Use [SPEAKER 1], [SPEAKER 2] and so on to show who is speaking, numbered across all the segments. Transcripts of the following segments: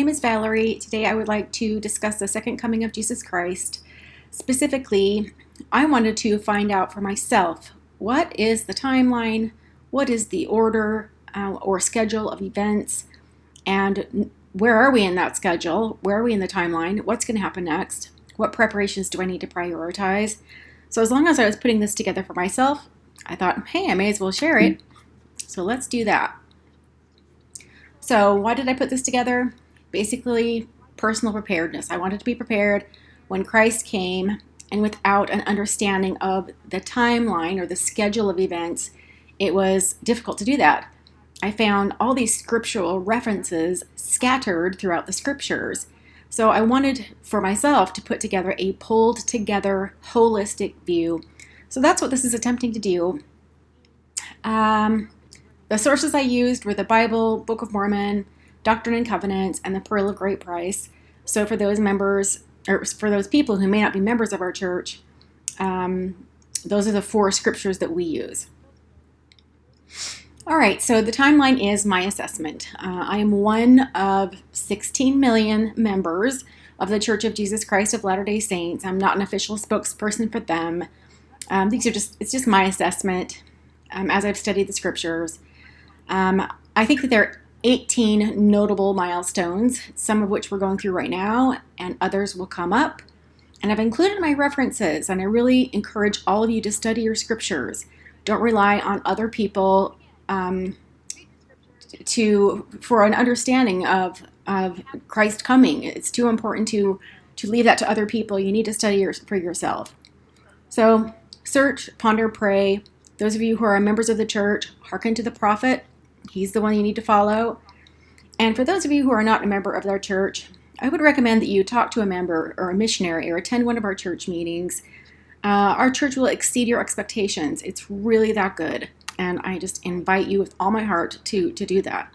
[SPEAKER 1] name is Valerie. Today I would like to discuss the second coming of Jesus Christ. Specifically, I wanted to find out for myself, what is the timeline, what is the order or schedule of events, and where are we in that schedule, where are we in the timeline, what's going to happen next, what preparations do I need to prioritize. So as long as I was putting this together for myself, I thought, hey, I may as well share it. So let's do that. So why did I put this together? Basically, personal preparedness. I wanted to be prepared when Christ came, and without an understanding of the timeline or the schedule of events, it was difficult to do that. I found all these scriptural references scattered throughout the scriptures. So I wanted for myself to put together a pulled together holistic view. So that's what this is attempting to do. The sources I used were the Bible, Book of Mormon, Doctrine and Covenants, and the Pearl of Great Price. So for those members, or for those people who may not be members of our church, those are the 4 scriptures that we use. All right, so the timeline is my assessment. I am one of 16 million members of the Church of Jesus Christ of Latter-day Saints. I'm not an official spokesperson for them. It's just my assessment as I've studied the scriptures. I think that there are 18 notable milestones, some of which we're going through right now, and others will come up. And I've included my references, and I really encourage all of you to study your scriptures. Don't rely on other people for an understanding of Christ coming. It's too important to leave that to other people. You need to study for yourself. So search, ponder, pray. Those of you who are members of the church, hearken to the prophet. He's the one you need to follow. And for those of you who are not a member of our church, I would recommend that you talk to a member or a missionary or attend one of our church meetings. Our church will exceed your expectations. It's really that good. And I just invite you with all my heart to do that.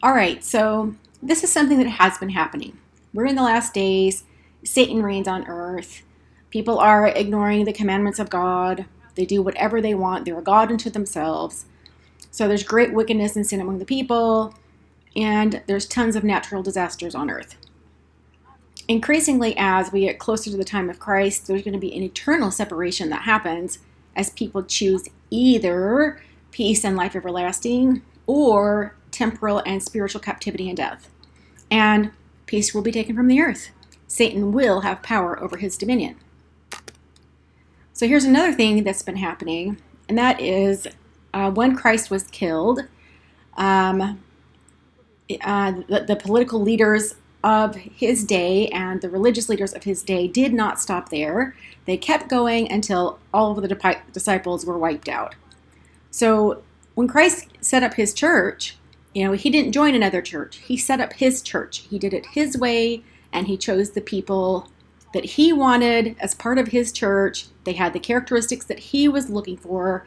[SPEAKER 1] All right, so this is something that has been happening. We're in the last days. Satan reigns on earth. People are ignoring the commandments of God. They do whatever they want. They're a god unto themselves. So there's great wickedness and sin among the people, and there's tons of natural disasters on earth. Increasingly, as we get closer to the time of Christ, there's going to be an eternal separation that happens as people choose either peace and life everlasting or temporal and spiritual captivity and death. And peace will be taken from the earth. Satan will have power over his dominion. So here's another thing that's been happening, and that is when Christ was killed, the political leaders of his day and the religious leaders of his day did not stop there. They kept going until all of the disciples were wiped out. So when Christ set up his church, he didn't join another church. He set up his church. He did it his way, and he chose the people that he wanted as part of his church. They had the characteristics that he was looking for.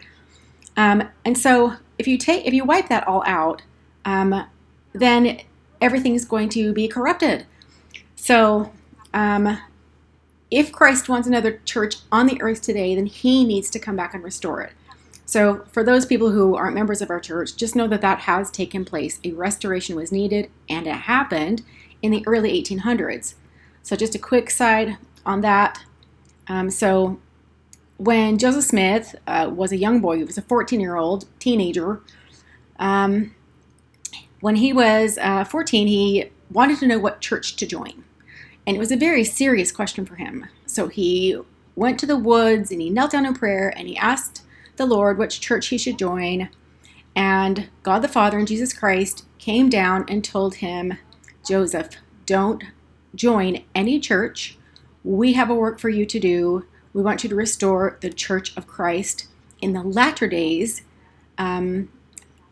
[SPEAKER 1] And so if you wipe that all out, then everything is going to be corrupted. So if Christ wants another church on the earth today, then he needs to come back and restore it. So for those people who aren't members of our church, just know that has taken place. A restoration was needed, and it happened in the early 1800s. So just a quick side on that. So when Joseph Smith was a young boy, he was a 14-year-old teenager. When he was 14, he wanted to know what church to join. And it was a very serious question for him. So he went to the woods and he knelt down in prayer and he asked the Lord which church he should join. And God the Father and Jesus Christ came down and told him, Joseph, don't join any church. We have a work for you to do. We want you to restore the Church of Christ in the latter days. And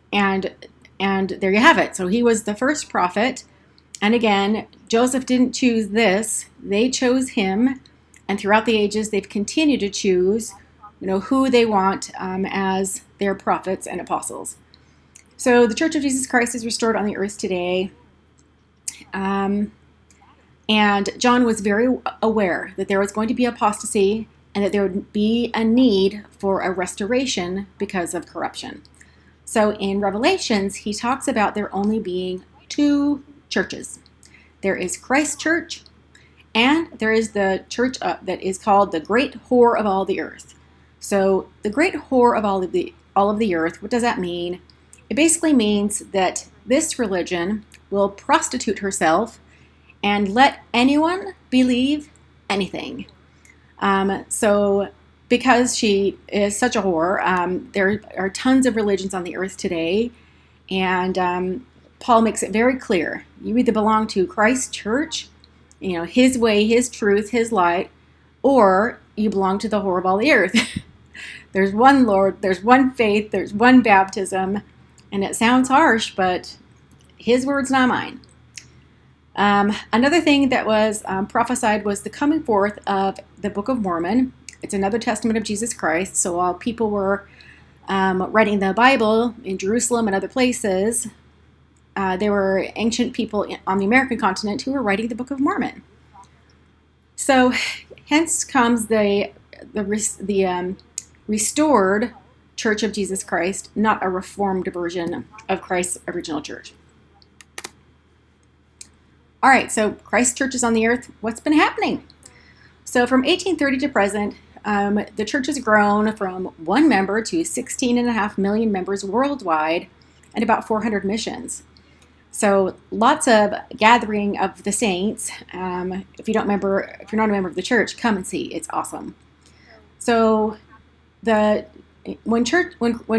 [SPEAKER 1] there you have it. So he was the first prophet. And again, Joseph didn't choose this. They chose him. And throughout the ages, they've continued to choose, who they want as their prophets and apostles. So the Church of Jesus Christ is restored on the earth today. And John was very aware that there was going to be apostasy and that there would be a need for a restoration because of corruption. So in Revelations, he talks about there only being two churches. There is Christ Church, and there is the church that is called the Great Whore of all the earth. So the Great Whore of all of the earth, what does that mean? It basically means that this religion will prostitute herself and let anyone believe anything. So because she is such a whore, there are tons of religions on the earth today, and Paul makes it very clear. You either belong to Christ's church, his way, his truth, his light, or you belong to the whore of all the earth. There's one Lord, there's one faith, there's one baptism, and it sounds harsh, but his words, not mine. Another thing that was prophesied was the coming forth of the Book of Mormon. It's another testament of Jesus Christ. So while people were writing the Bible in Jerusalem and other places, there were ancient people on the American continent who were writing the Book of Mormon. So hence comes the restored Church of Jesus Christ, not a reformed version of Christ's original church. All right, so Christ's church is on the earth. What's been happening? So from 1830 to present, the church has grown from 1 member to 16.5 million members worldwide and about 400 missions. So lots of gathering of the saints. If you're not a member of the church, come and see. It's awesome. So when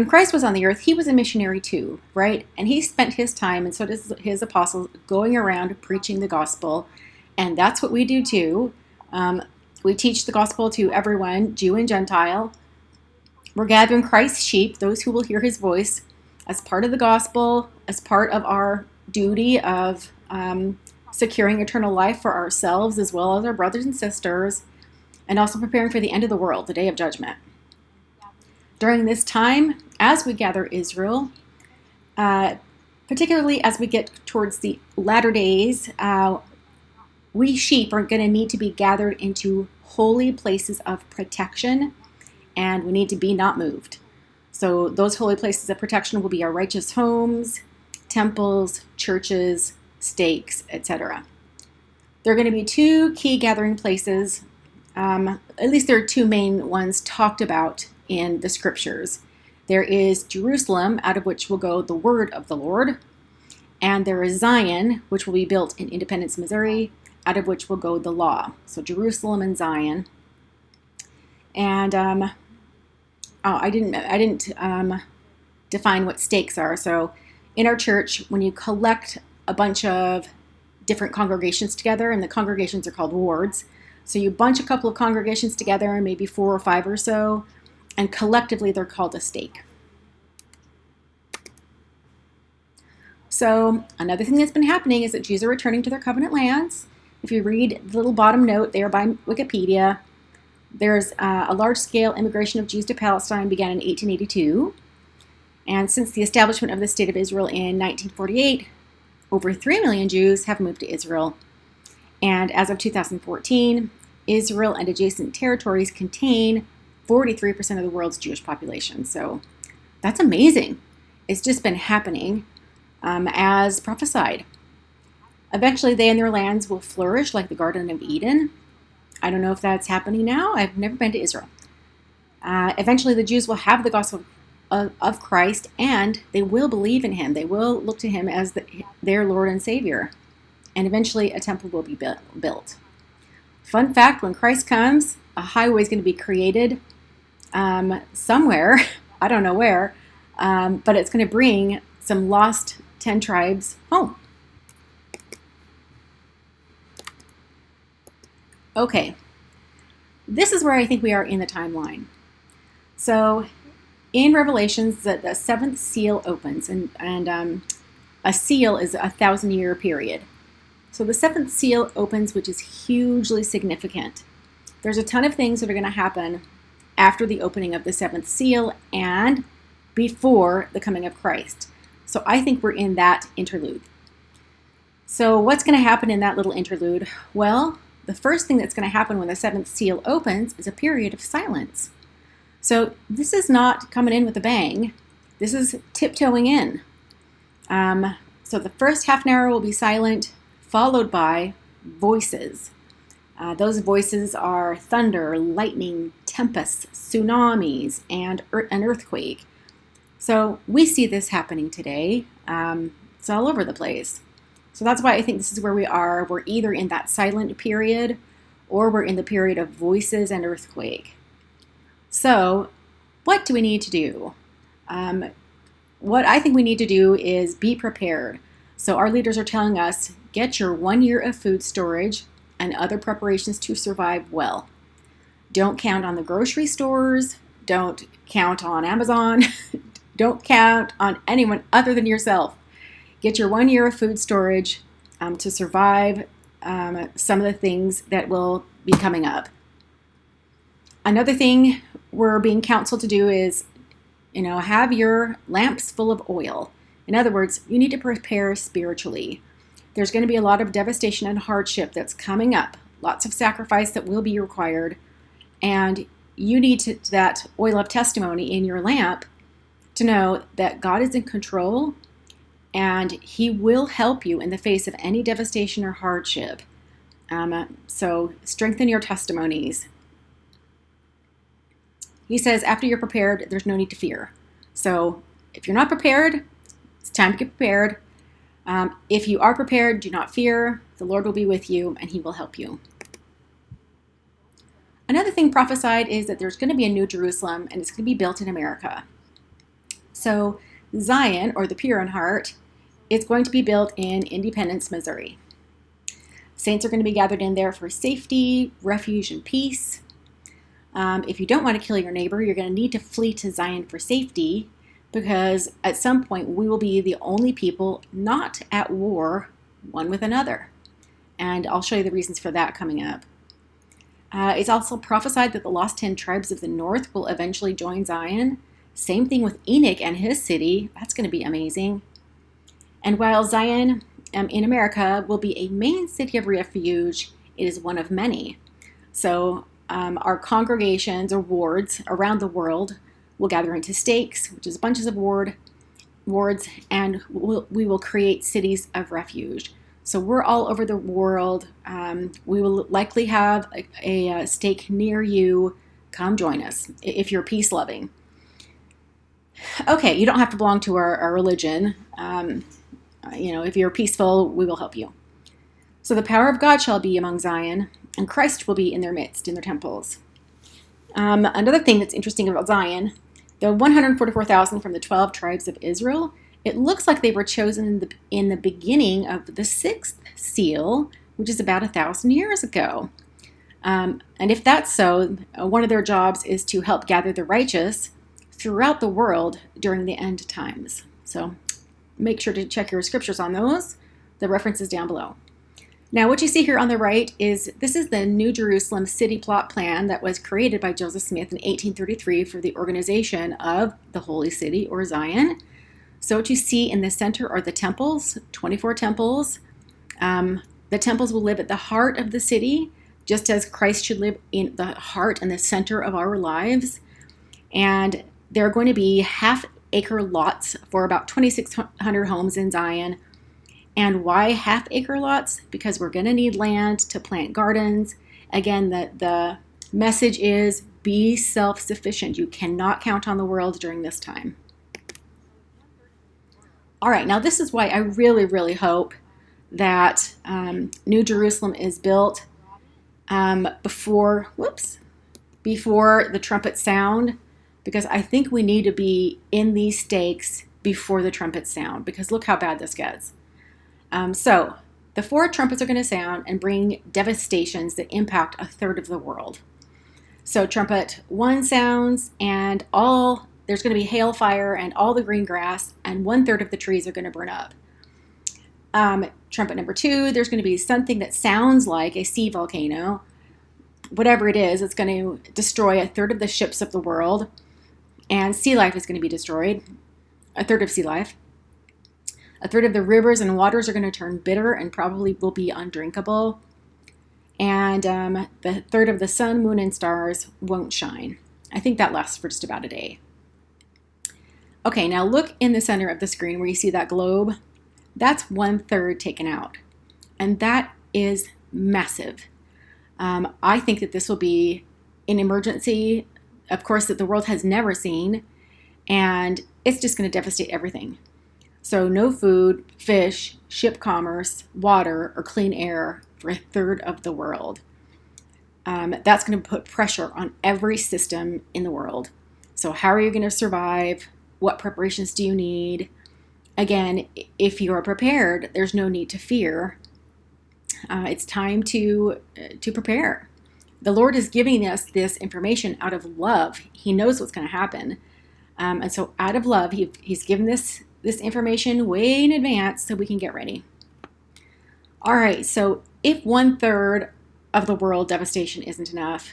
[SPEAKER 1] Christ was on the earth, he was a missionary too, right? And he spent his time, and so does his apostles, going around preaching the gospel. And that's what we do too. We teach the gospel to everyone, Jew and Gentile. We're gathering Christ's sheep, those who will hear his voice, as part of the gospel, as part of our duty of securing eternal life for ourselves as well as our brothers and sisters, and also preparing for the end of the world, the day of judgment. During this time, as we gather Israel, particularly as we get towards the latter days, we sheep are going to need to be gathered into holy places of protection, and we need to be not moved. So those holy places of protection will be our righteous homes, temples, churches, stakes, etc. There are going to be 2 key gathering places. At least there are 2 main ones talked about in the scriptures. There is Jerusalem, out of which will go the word of the Lord, and there is Zion, which will be built in Independence, Missouri, out of which will go the law. So Jerusalem and Zion. And I didn't define what stakes are. So in our church, when you collect a bunch of different congregations together, and the congregations are called wards, so you bunch a couple of congregations together, maybe 4 or 5 or so, and collectively they're called a stake. So another thing that's been happening is that Jews are returning to their covenant lands. If you read the little bottom note there by Wikipedia, there's a large-scale immigration of Jews to Palestine began in 1882. And since the establishment of the State of Israel in 1948, over 3 million Jews have moved to Israel. And as of 2014, Israel and adjacent territories contain 43% of the world's Jewish population. So that's amazing. It's just been happening as prophesied. Eventually, they and their lands will flourish like the Garden of Eden. I don't know if that's happening now. I've never been to Israel. Eventually, the Jews will have the gospel of Christ, and they will believe in him. They will look to him as their Lord and Savior. And eventually, a temple will be built. Fun fact, when Christ comes, a highway is going to be created somewhere. I don't know where, but it's going to bring some lost 10 tribes home. Okay, this is where I think we are in the timeline. So in Revelations, the 7th seal opens, and a seal is a 1,000-year period. So the 7th seal opens, which is hugely significant. There's a ton of things that are going to happen after the opening of the 7th seal and before the coming of Christ. So I think we're in that interlude. So what's going to happen in that little interlude? Well, the first thing that's going to happen when the 7th seal opens is a period of silence. So this is not coming in with a bang. This is tiptoeing in. So the first half an hour will be silent, followed by voices. Those voices are thunder, lightning, tempests, tsunamis, and an earthquake. So we see this happening today. It's all over the place. So that's why I think this is where we are. We're either in that silent period or we're in the period of voices and earthquake. So what do we need to do? What I think we need to do is be prepared. So our leaders are telling us, get your 1 year of food storage and other preparations to survive well. Don't count on the grocery stores. Don't count on Amazon. Don't count on anyone other than yourself. Get your 1 year of food storage to survive some of the things that will be coming up. Another thing we're being counseled to do is, have your lamps full of oil. In other words, you need to prepare spiritually. There's going to be a lot of devastation and hardship that's coming up, lots of sacrifice that will be required, and you need that oil of testimony in your lamp to know that God is in control and He will help you in the face of any devastation or hardship. So strengthen your testimonies. He says, after you're prepared, there's no need to fear. So if you're not prepared, it's time to get prepared. If you are prepared, do not fear. The Lord will be with you and He will help you. Another thing prophesied is that there's going to be a new Jerusalem and it's going to be built in America. So Zion, or the pure in heart, is going to be built in Independence, Missouri. Saints are going to be gathered in there for safety, refuge, and peace. If you don't want to kill your neighbor, you're going to need to flee to Zion for safety, because at some point we will be the only people not at war one with another. And I'll show you the reasons for that coming up. It's also prophesied that the lost 10 tribes of the north will eventually join Zion. Same thing with Enoch and his city. That's going to be amazing. And while Zion in America will be a main city of refuge, it is one of many. So our congregations or wards around the world will gather into stakes, which is bunches of wards, and we will create cities of refuge. So we're all over the world. We will likely have a stake near you. Come join us if you're peace-loving. Okay, you don't have to belong to our religion. If you're peaceful, we will help you. So the power of God shall be among Zion, and Christ will be in their midst, in their temples. Another thing that's interesting about Zion, the 144,000 from the 12 tribes of Israel, it looks like they were chosen in the beginning of the sixth seal, which is about 1,000 years ago. And if that's so, one of their jobs is to help gather the righteous throughout the world during the end times. So make sure to check your scriptures on those. The reference is down below. Now, what you see here on the right is this is the New Jerusalem city plot plan that was created by Joseph Smith in 1833 for the organization of the Holy City, or Zion. So what you see in the center are the temples, 24 temples. The temples will live at the heart of the city, just as Christ should live in the heart and the center of our lives. And there are going to be half-acre lots for about 2,600 homes in Zion. And why half-acre lots? Because we're going to need land to plant gardens. Again, the message is be self-sufficient. You cannot count on the world during this time. All right, now this is why I really, really hope that New Jerusalem is built before the trumpets sound, because I think we need to be in these stakes before the trumpets sound, because look how bad this gets. So the 4 trumpets are going to sound and bring devastations that impact a third of the world. So trumpet 1 sounds, and there's going to be hailfire and all the green grass, and 1/3 of the trees are going to burn up. Trumpet number 2, there's going to be something that sounds like a sea volcano. Whatever it is, it's going to destroy 1/3 of the ships of the world, and sea life is going to be destroyed. 1/3 of sea life. 1/3 of the rivers and waters are going to turn bitter and probably will be undrinkable. And the 1/3 of the sun, moon, and stars won't shine. I think that lasts for just about a day. Okay, now look in the center of the screen where you see that globe. That's 1/3 taken out. And that is massive. I think that this will be an emergency, of course, that the world has never seen, and it's just going to devastate everything. So no food, fish, ship commerce, water, or clean air for 1/3 of the world. That's going to put pressure on every system in the world. So how are you going to survive? What preparations do you need? Again, if you are prepared, there's no need to fear. It's time to prepare. The Lord is giving us this information out of love. He knows what's going to happen. And so out of love, he's given this information way in advance so we can get ready. All right, so if 1/3 of the world devastation isn't enough,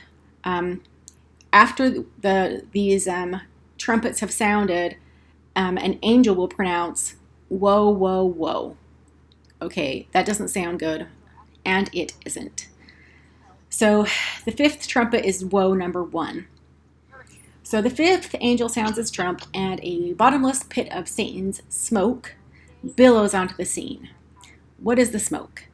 [SPEAKER 1] after these trumpets have sounded, an angel will pronounce, "Woe, woe, woe." Okay, that doesn't sound good, and it isn't. So the 5th trumpet is woe number 1. So the 5th angel sounds his trump, and a bottomless pit of Satan's smoke billows onto the scene. What is the smoke?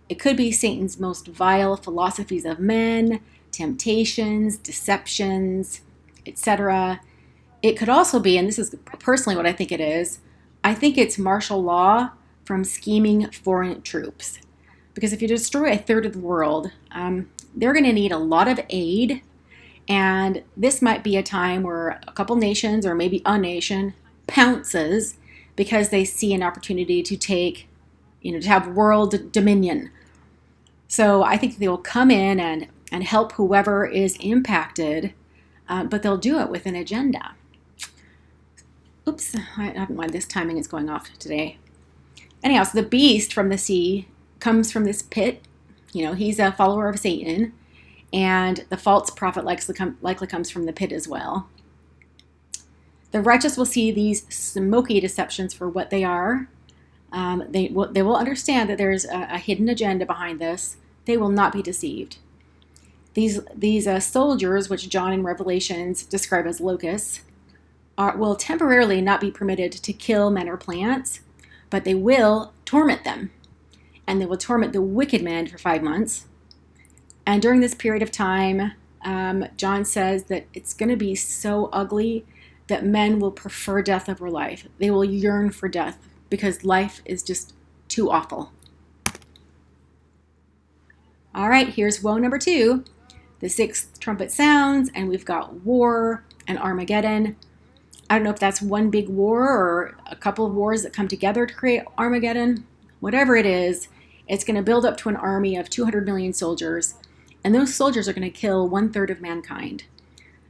[SPEAKER 1] It could be Satan's most vile philosophies of men, temptations, deceptions, etc. It could also be, and this is personally what I think it is, I think it's martial law from scheming foreign troops. Because if you destroy 1/3 of the world, they're going to need a lot of aid. And this might be a time where a couple nations, or maybe a nation, pounces because they see an opportunity to take, to have world dominion. So I think they will come in and help whoever is impacted, but they'll do it with an agenda. Oops, I don't know why this timing is going off today. Anyhow, so the beast from the sea comes from this pit. He's a follower of Satan, and the false prophet likely comes from the pit as well. The righteous will see these smoky deceptions for what they are. They will understand that there's a hidden agenda behind this. They will not be deceived. These soldiers, which John in Revelations describe as locusts, will temporarily not be permitted to kill men or plants, but they will torment them. And they will torment the wicked man for 5 months. And during this period of time, John says that it's going to be so ugly that men will prefer death over life. They will yearn for death because life is just too awful. All right, here's woe number 2. The 6th trumpet sounds, and we've got war and Armageddon. I don't know if that's one big war or a couple of wars that come together to create Armageddon. Whatever it is, it's going to build up to an army of 200 million soldiers, and those soldiers are going to kill 1/3 of mankind.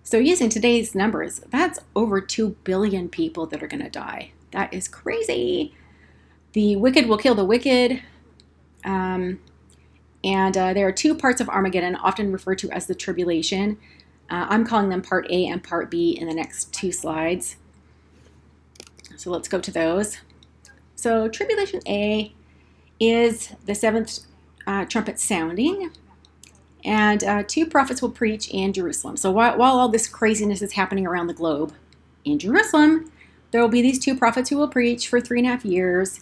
[SPEAKER 1] So using today's numbers, that's over 2 billion people that are going to die. That is crazy. The wicked will kill the wicked. And there are 2 parts of Armageddon, often referred to as the tribulation. I'm calling them Part A and Part B in the next 2 slides. So let's go to those. So Tribulation A is the 7th trumpet sounding, and 2 prophets will preach in Jerusalem. So while all this craziness is happening around the globe, in Jerusalem, there will be these 2 prophets who will preach for 3.5 years.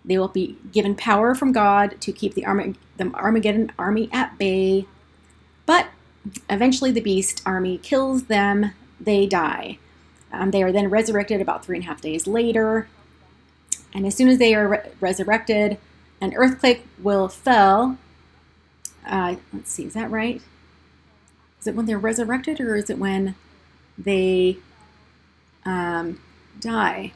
[SPEAKER 1] They will be given power from God to keep the Armageddon army at bay. But eventually the beast army kills them. They die. They are then resurrected about 3.5 days later. And as soon as they are resurrected, an earthquake will fell. Let's see, is that right? Is it when they're resurrected, or is it when they die?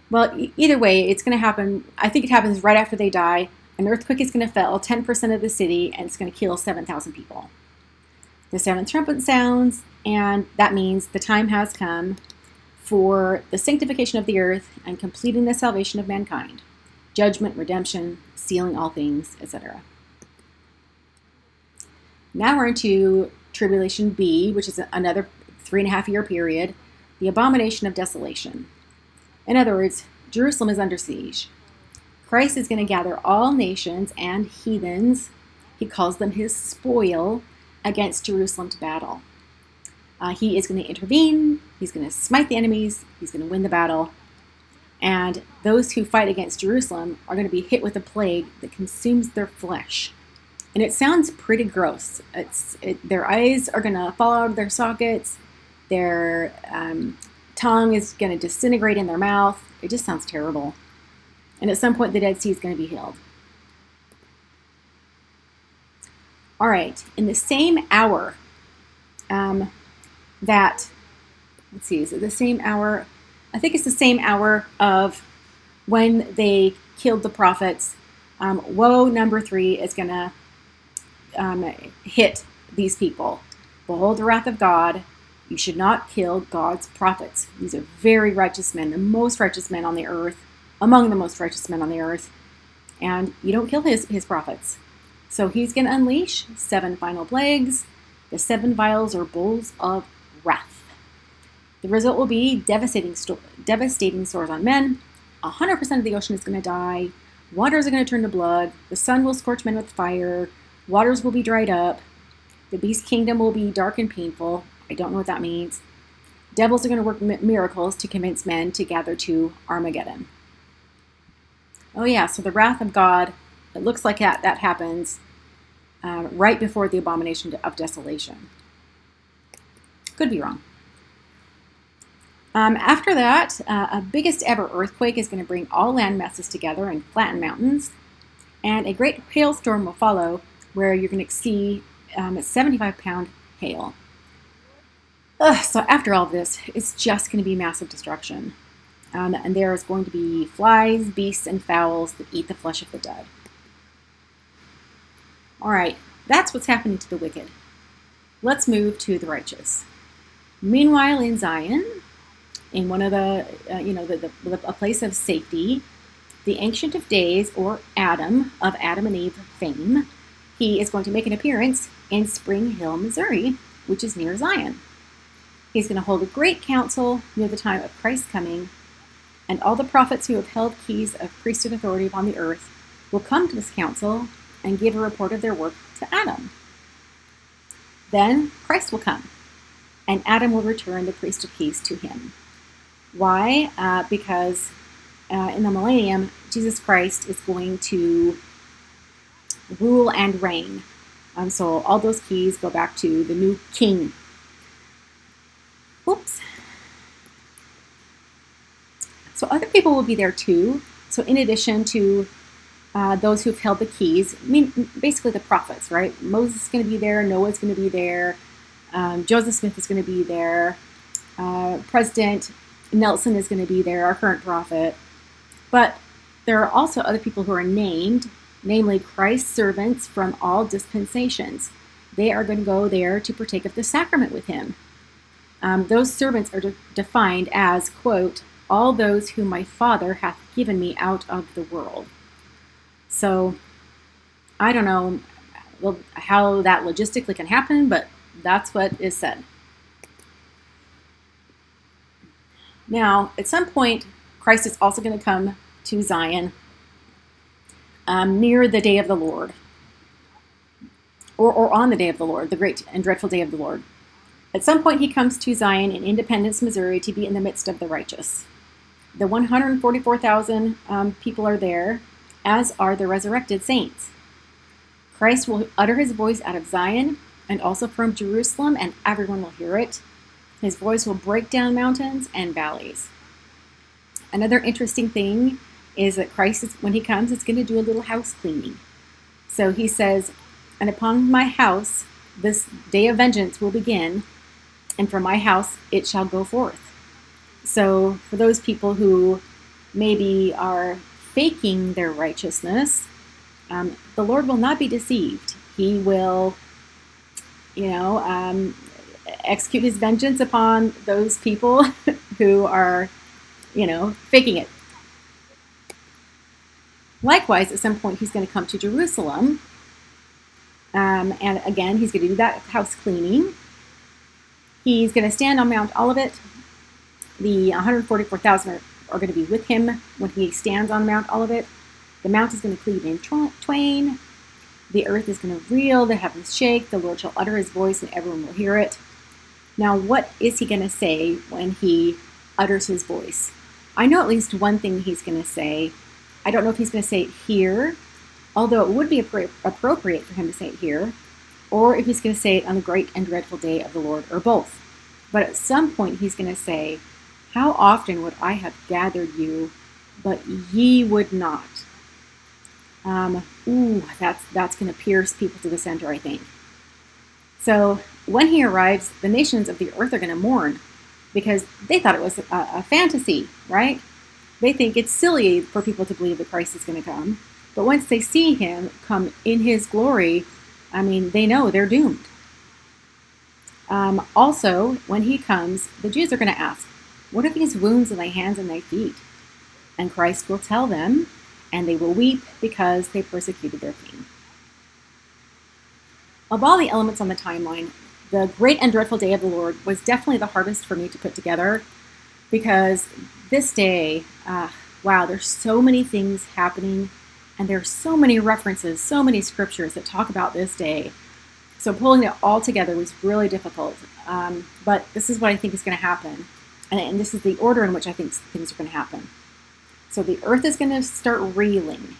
[SPEAKER 1] Well, either way, it's going to happen. I think it happens right after they die. An earthquake is going to fell 10% of the city, and it's going to kill 7,000 people. The 7th trumpet sounds, and that means the time has come for the sanctification of the earth and completing the salvation of mankind. Judgment, redemption, sealing all things, etc. Now we're into Tribulation B, which is another 3.5 year period, the Abomination of Desolation. In other words, Jerusalem is under siege. Christ is going to gather all nations and heathens, he calls them his spoil, against Jerusalem to battle. He is going to intervene, he's going to smite the enemies, he's going to win the battle, And those who fight against Jerusalem are going to be hit with a plague that consumes their flesh. And it sounds pretty gross. Their eyes are going to fall out of their sockets. Their tongue is going to disintegrate in their mouth. It just sounds terrible. And at some point, the Dead Sea is going to be healed. All right. In the same hour is it the same hour? I think it's the same hour of when they killed the prophets. Woe number 3 is going to hit these people. Behold the wrath of God. You should not kill God's prophets. These are very righteous men, the most righteous men on the earth, among the most righteous men on the earth. And you don't kill his prophets. So he's going to unleash 7 final plagues. The 7 vials or bowls of wrath. The result will be devastating sores on men. 100% of the ocean is going to die. Waters are going to turn to blood. The sun will scorch men with fire. Waters will be dried up. The beast kingdom will be dark and painful. I don't know what that means. Devils are going to work miracles to convince men to gather to Armageddon. Oh yeah, so the wrath of God, it looks like that happens right before the Abomination of Desolation. Could be wrong. After that, a biggest ever earthquake is going to bring all land masses together and flatten mountains. And a great hailstorm will follow where you're going to see 75-pound hail. So after all this, it's just going to be massive destruction. And there is going to be flies, beasts, and fowls that eat the flesh of the dead. All right, that's what's happening to the wicked. Let's move to the righteous. Meanwhile, in Zion, in one of the, a place of safety, the Ancient of Days, or Adam, of Adam and Eve fame, he is going to make an appearance in Spring Hill, Missouri, which is near Zion. He's going to hold a great council near the time of Christ's coming, and all the prophets who have held keys of priesthood authority upon the earth will come to this council and give a report of their work to Adam. Then Christ will come, and Adam will return the priesthood keys to him. Why? Because in the Millennium, Jesus Christ is going to rule and reign. So all those keys go back to the new king. Oops. So other people will be there too. So in addition to those who've held the keys, basically the prophets, right? Moses is going to be there. Noah's going to be there. Joseph Smith is going to be there. President Nelson is going to be there, our current prophet. But there are also other people who are named, namely Christ's servants from all dispensations. They are going to go there to partake of the sacrament with him. Those servants are defined as, quote, all those whom my Father hath given me out of the world. So I don't know how that logistically can happen, but that's what is said. Now, at some point, Christ is also going to come to Zion near the day of the Lord, or on the day of the Lord, the great and dreadful day of the Lord. At some point, he comes to Zion in Independence, Missouri, to be in the midst of the righteous. The 144,000 people are there, as are the resurrected saints. Christ will utter his voice out of Zion and also from Jerusalem, and everyone will hear it. His voice will break down mountains and valleys. Another interesting thing is that Christ, when he comes, is going to do a little house cleaning. So he says, and upon my house this day of vengeance will begin, and from my house it shall go forth. So for those people who maybe are faking their righteousness, the Lord will not be deceived. He will, execute his vengeance upon those people who are, faking it. Likewise, at some point, he's going to come to Jerusalem. And again, he's going to do that house cleaning. He's going to stand on Mount Olivet. The 144,000 are going to be with him when he stands on Mount Olivet. The mount is going to cleave in twain. The earth is going to reel, the heavens shake. The Lord shall utter his voice, and everyone will hear it. Now, what is he going to say when he utters his voice? I know at least one thing he's going to say. I don't know if he's going to say it here, although it would be appropriate for him to say it here, or if he's going to say it on the great and dreadful day of the Lord, or both. But at some point he's going to say, how often would I have gathered you, but ye would not. That's going to pierce people to the center, I think. So when he arrives, the nations of the earth are going to mourn because they thought it was a fantasy, right? They think it's silly for people to believe that Christ is going to come. But once they see him come in his glory, they know they're doomed. Also, when he comes, the Jews are going to ask, what are these wounds in thy hands and thy feet? And Christ will tell them, and they will weep because they persecuted their king. Of all the elements on the timeline, the great and dreadful day of the Lord was definitely the hardest for me to put together because this day, there's so many things happening and there's so many references, so many scriptures that talk about this day. So pulling it all together was really difficult. But this is what I think is going to happen. And this is the order in which I think things are going to happen. So the earth is going to start reeling.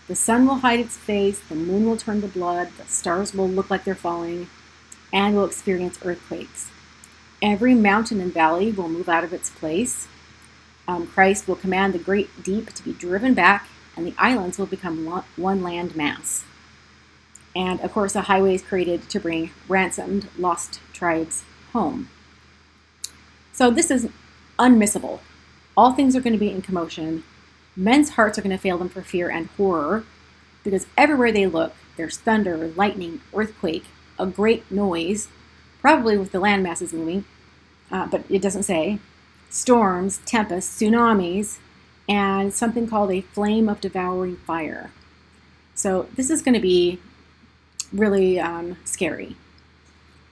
[SPEAKER 1] The sun will hide its face, the moon will turn to blood, the stars will look like they're falling, and we'll experience earthquakes. Every mountain and valley will move out of its place. Christ will command the great deep to be driven back, and the islands will become one land mass. And of course, a highway is created to bring ransomed, lost tribes home. So this is unmissable. All things are going to be in commotion. Men's hearts are going to fail them for fear and horror because everywhere they look, there's thunder, lightning, earthquake, a great noise, probably with the land masses moving, but it doesn't say, storms, tempests, tsunamis, and something called a flame of devouring fire. So this is going to be really scary.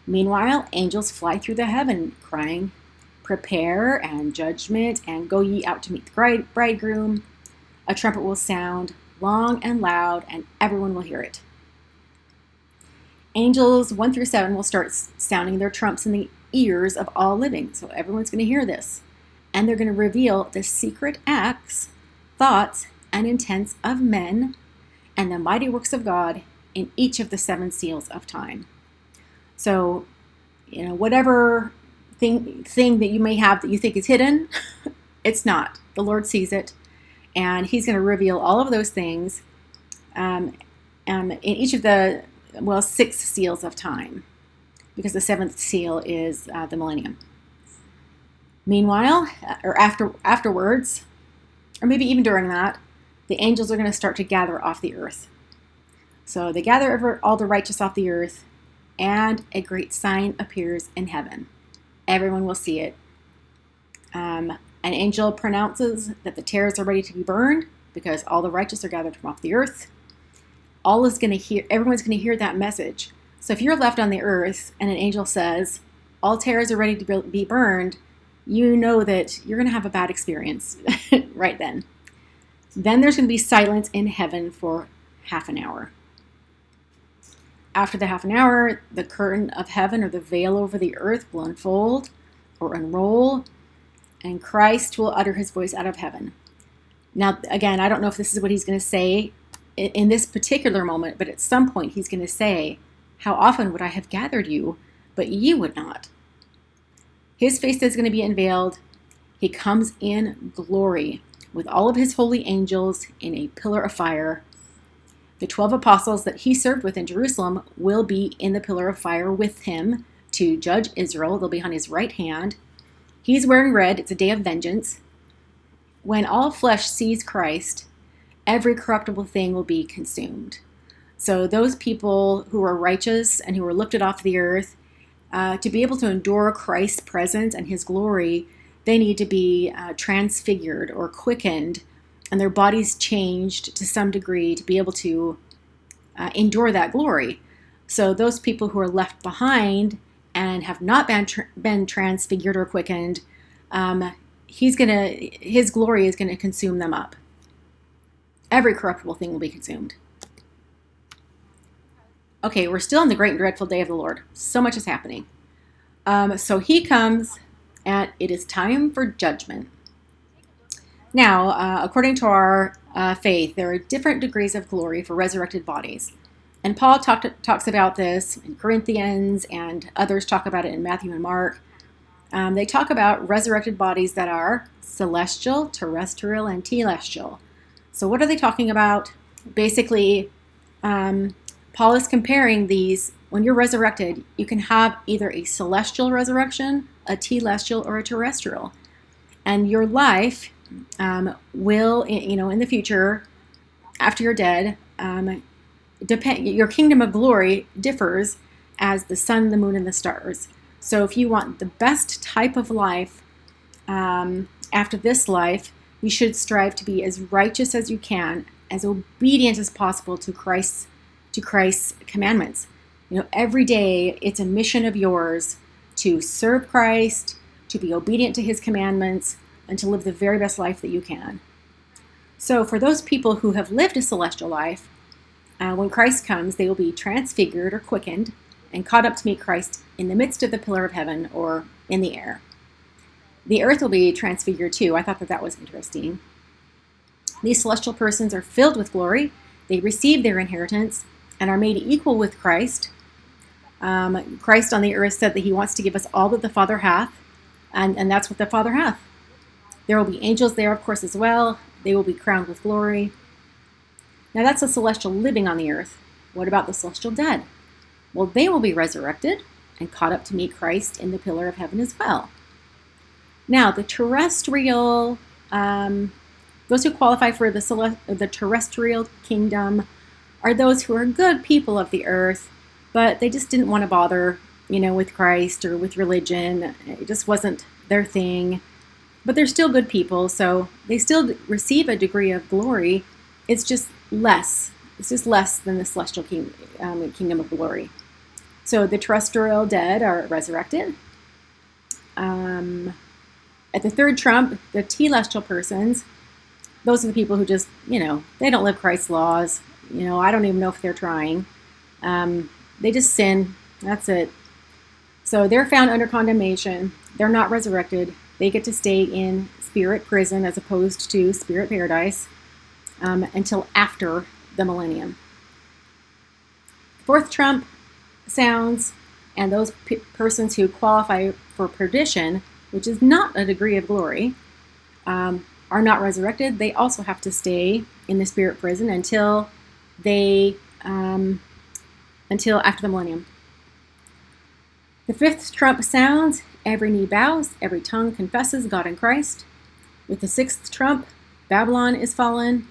[SPEAKER 1] Meanwhile, angels fly through the heaven crying, prepare and judgment, and go ye out to meet the bridegroom. A trumpet will sound long and loud, and everyone will hear it. Angels 1 through 7 will start sounding their trumps in the ears of all living, so everyone's going to hear this. And they're going to reveal the secret acts, thoughts, and intents of men, and the mighty works of God in each of the 7 seals of time. So, whatever thing that you may have that you think is hidden, it's not. The Lord sees it, and he's going to reveal all of those things in each of the 6 seals of time, because the 7th seal is the Millennium. Meanwhile, or afterwards, or maybe even during that, the angels are going to start to gather off the earth. So they gather all the righteous off the earth, and a great sign appears in heaven. Everyone will see it. An angel pronounces that the tares are ready to be burned because all the righteous are gathered from off the earth. Everyone's going to hear that message. So if you're left on the earth and an angel says, all tares are ready to be burned, you know that you're going to have a bad experience right then. Then there's going to be silence in heaven for half an hour. After the half an hour, the curtain of heaven or the veil over the earth will unfold or unroll, and Christ will utter his voice out of heaven. Now, again, I don't know if this is what he's going to say in this particular moment, but at some point he's going to say, how often would I have gathered you, but ye would not? His face is going to be unveiled. He comes in glory with all of his holy angels in a pillar of fire. The 12 apostles that he served with in Jerusalem will be in the pillar of fire with him to judge Israel. They'll be on his right hand. He's wearing red. It's a day of vengeance. When all flesh sees Christ, every corruptible thing will be consumed. So those people who are righteous and who are lifted off the earth, to be able to endure Christ's presence and his glory, they need to be transfigured or quickened, and their bodies changed to some degree to be able to endure that glory. So those people who are left behind and have not been transfigured or quickened, his glory is going to consume them up. Every corruptible thing will be consumed. Okay, we're still in the great and dreadful day of the Lord. So much is happening. So he comes, and it is time for judgment. Now, according to our faith, there are different degrees of glory for resurrected bodies. And Paul talks about this in Corinthians, and others talk about it in Matthew and Mark. They talk about resurrected bodies that are celestial, terrestrial, and telestial. So what are they talking about? Basically, Paul is comparing these. When you're resurrected, you can have either a celestial resurrection, a telestial, or a terrestrial. And your life will, in the future, after you're dead, your kingdom of glory differs as the sun, the moon, and the stars. So if you want the best type of life after this life, you should strive to be as righteous as you can, as obedient as possible to Christ's commandments. Every day it's a mission of yours to serve Christ, to be obedient to his commandments, and to live the very best life that you can. So for those people who have lived a celestial life, when Christ comes, they will be transfigured or quickened and caught up to meet Christ in the midst of the pillar of heaven or in the air. The earth will be transfigured too. I thought that was interesting. These celestial persons are filled with glory. They receive their inheritance and are made equal with Christ. Christ on the earth said that he wants to give us all that the Father hath, and that's what the Father hath. There will be angels there, of course, as well. They will be crowned with glory. Now that's a celestial living on the earth. What about the celestial dead? Well, they will be resurrected and caught up to meet Christ in the pillar of heaven as well. Now, the terrestrial, those who qualify for the terrestrial kingdom are those who are good people of the earth, but they just didn't want to bother, with Christ or with religion. It just wasn't their thing. But they're still good people, so they still receive a degree of glory. It's just less. It's just less than the celestial kingdom of glory. So the terrestrial dead are resurrected. At the third trump, the telestial persons, those are the people who just, they don't live Christ's laws. I don't even know if they're trying. They just sin. That's it. So they're found under condemnation. They're not resurrected. They get to stay in spirit prison as opposed to spirit paradise until after the millennium. Fourth trump sounds, and those persons who qualify for perdition, which is not a degree of glory, are not resurrected. They also have to stay in the spirit prison until after the millennium. The fifth trump sounds, every knee bows, every tongue confesses God and Christ. With the sixth trump, Babylon is fallen.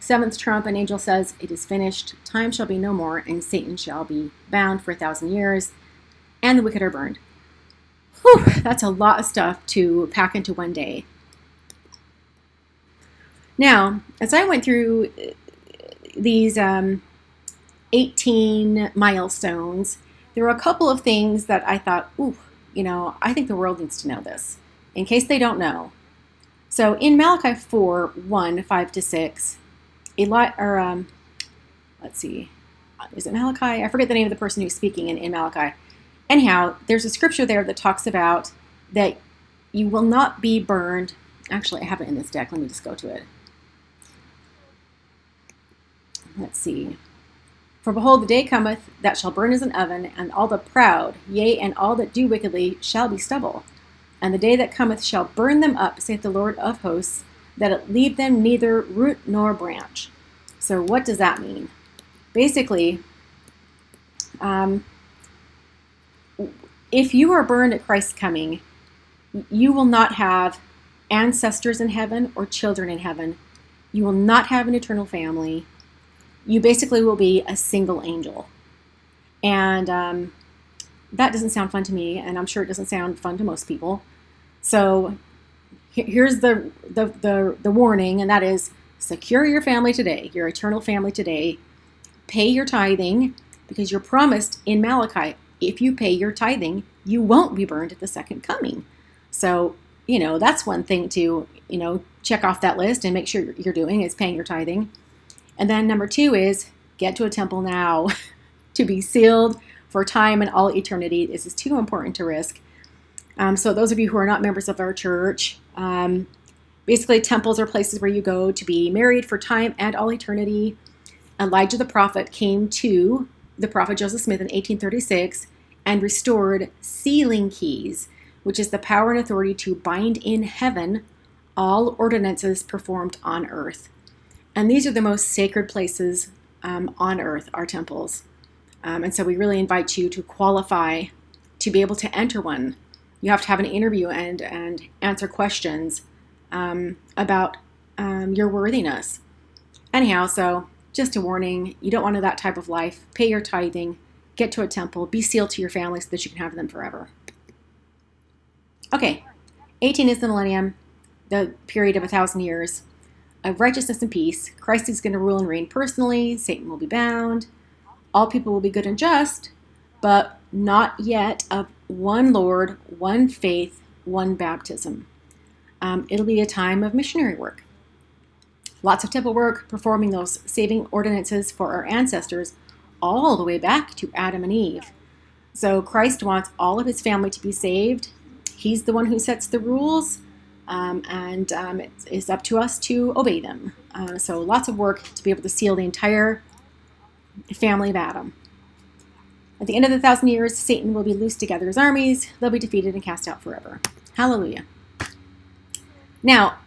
[SPEAKER 1] Seventh trump, an angel says, it is finished. Time shall be no more, and Satan shall be bound for 1,000 years, and the wicked are burned. Whew, that's a lot of stuff to pack into one day. Now, as I went through these 18 milestones, there were a couple of things that I thought, I think the world needs to know this, in case they don't know. So in Malachi 4:1-5-6, let's see, is it Malachi? I forget the name of the person who's speaking in Malachi. Anyhow, there's a scripture there that talks about that you will not be burned. Actually, I have it in this deck. Let me just go to it. Let's see. For behold, the day cometh that shall burn as an oven, and all the proud, yea, and all that do wickedly shall be stubble. And the day that cometh shall burn them up, saith the Lord of hosts, that it leave them neither root nor branch. So what does that mean? Basically, if you are burned at Christ's coming, you will not have ancestors in heaven or children in heaven. You will not have an eternal family. You basically will be a single angel. And that doesn't sound fun to me, and I'm sure it doesn't sound fun to most people. So here's the warning, and that is secure your family today, your eternal family today. Pay your tithing, because you're promised in Malachi, if you pay your tithing, you won't be burned at the second coming. So, that's one thing to, check off that list and make sure you're doing is paying your tithing. And then number 2 is get to a temple now to be sealed for time and all eternity. This is too important to risk. So those of you who are not members of our church, Basically, temples are places where you go to be married for time and all eternity. Elijah the prophet came to the prophet Joseph Smith in 1836 and restored sealing keys, which is the power and authority to bind in heaven all ordinances performed on earth. And these are the most sacred places on earth, our temples. And so we really invite you to qualify to be able to enter one. You have to have an interview and answer questions about your worthiness. Anyhow, so just a warning, you don't want that type of life. Pay your tithing, get to a temple, be sealed to your family so that you can have them forever. Okay, 18 is the millennium, the period of 1,000 years of righteousness and peace. Christ is going to rule and reign personally. Satan will be bound. All people will be good and just, but not yet of one Lord, one faith, one baptism. It'll be a time of missionary work. Lots of temple work, performing those saving ordinances for our ancestors all the way back to Adam and Eve. So Christ wants all of his family to be saved. He's the one who sets the rules, and it's up to us to obey them. So lots of work to be able to seal the entire family of Adam. At the end of the 1,000 years, Satan will be loosed to gather his armies. They'll be defeated and cast out forever. Hallelujah. Now,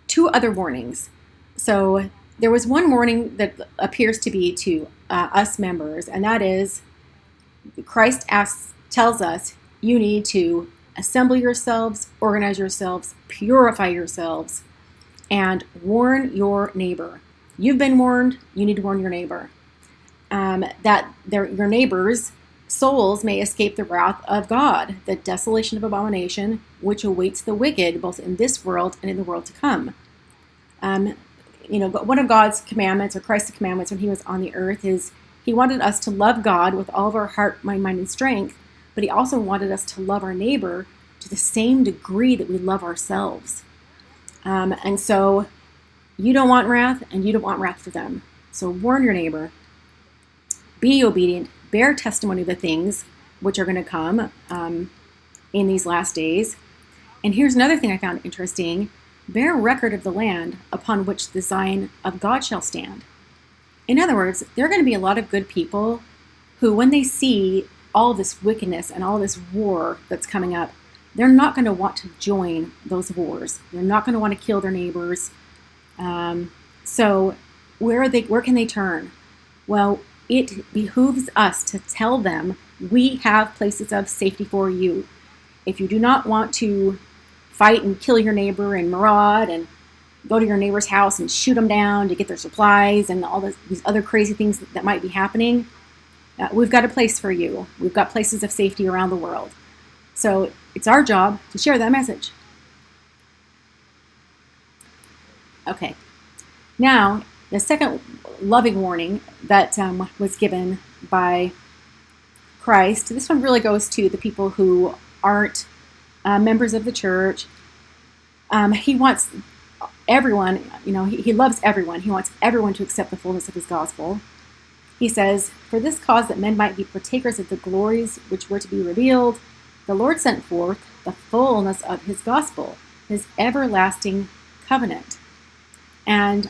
[SPEAKER 1] 2 other warnings. So there was one warning that appears to be to us members, and that is Christ tells us you need to assemble yourselves, organize yourselves, purify yourselves, and warn your neighbor. You've been warned, you need to warn your neighbor. That your neighbor's souls may escape the wrath of God, the desolation of abomination, which awaits the wicked, both in this world and in the world to come. One of God's commandments, or Christ's commandments when he was on the earth, is he wanted us to love God with all of our heart, mind, and strength, but he also wanted us to love our neighbor to the same degree that we love ourselves. And so you don't want wrath, and you don't want wrath for them. So warn your neighbor. Be obedient. Bear testimony of the things which are going to come in these last days. And here's another thing I found interesting. Bear record of the land upon which the Zion of God shall stand. In other words, there are going to be a lot of good people who, when they see all this wickedness and all this war that's coming up, they're not going to want to join those wars. They're not going to want to kill their neighbors. So where can they turn? Well, it behooves us to tell them we have places of safety for you. If you do not want to fight and kill your neighbor and maraud and go to your neighbor's house and shoot them down to get their supplies and all these other crazy things that might be happening, we've got a place for you. We've got places of safety around the world. So it's our job to share that message. Okay. Now, the second loving warning that was given by Christ, this one really goes to the people who aren't members of the church. He wants everyone, he loves everyone. He wants everyone to accept the fullness of his gospel. He says, "For this cause, that men might be partakers of the glories which were to be revealed, the Lord sent forth the fullness of his gospel, his everlasting covenant." And,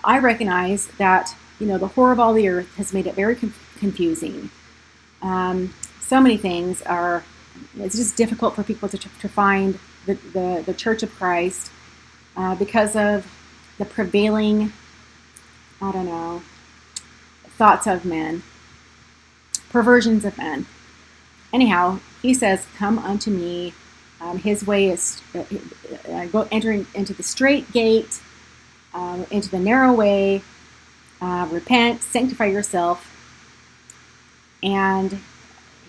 [SPEAKER 1] I recognize that, the horror of all the earth has made it very confusing. So many things it's just difficult for people to find the Church of Christ because of the prevailing, thoughts of men, perversions of men. Anyhow, he says, "Come unto me." His way is entering into the straight gate, into the narrow way. Repent, sanctify yourself. And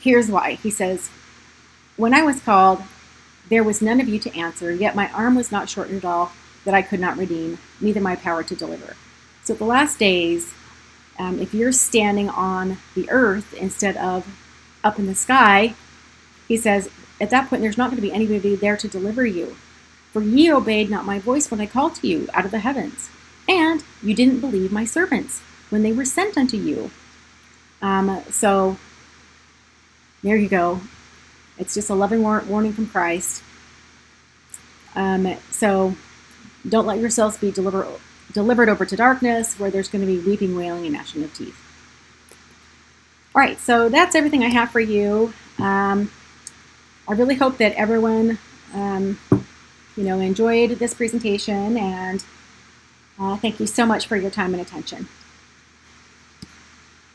[SPEAKER 1] here's why. He says, "When I was called, there was none of you to answer, yet my arm was not shortened at all, that I could not redeem, neither my power to deliver." So at the last days, if you're standing on the earth instead of up in the sky, he says, at that point, there's not going to be anybody there to deliver you. "For ye obeyed not my voice when I called to you out of the heavens, and you didn't believe my servants when they were sent unto you." So there you go. It's just a loving warning from Christ. So Don't let yourselves be delivered over to darkness, where there's going to be weeping, wailing, and gnashing of teeth. All right, so that's everything I have for you. I really hope that everyone, enjoyed this presentation, and thank you so much for your time and attention.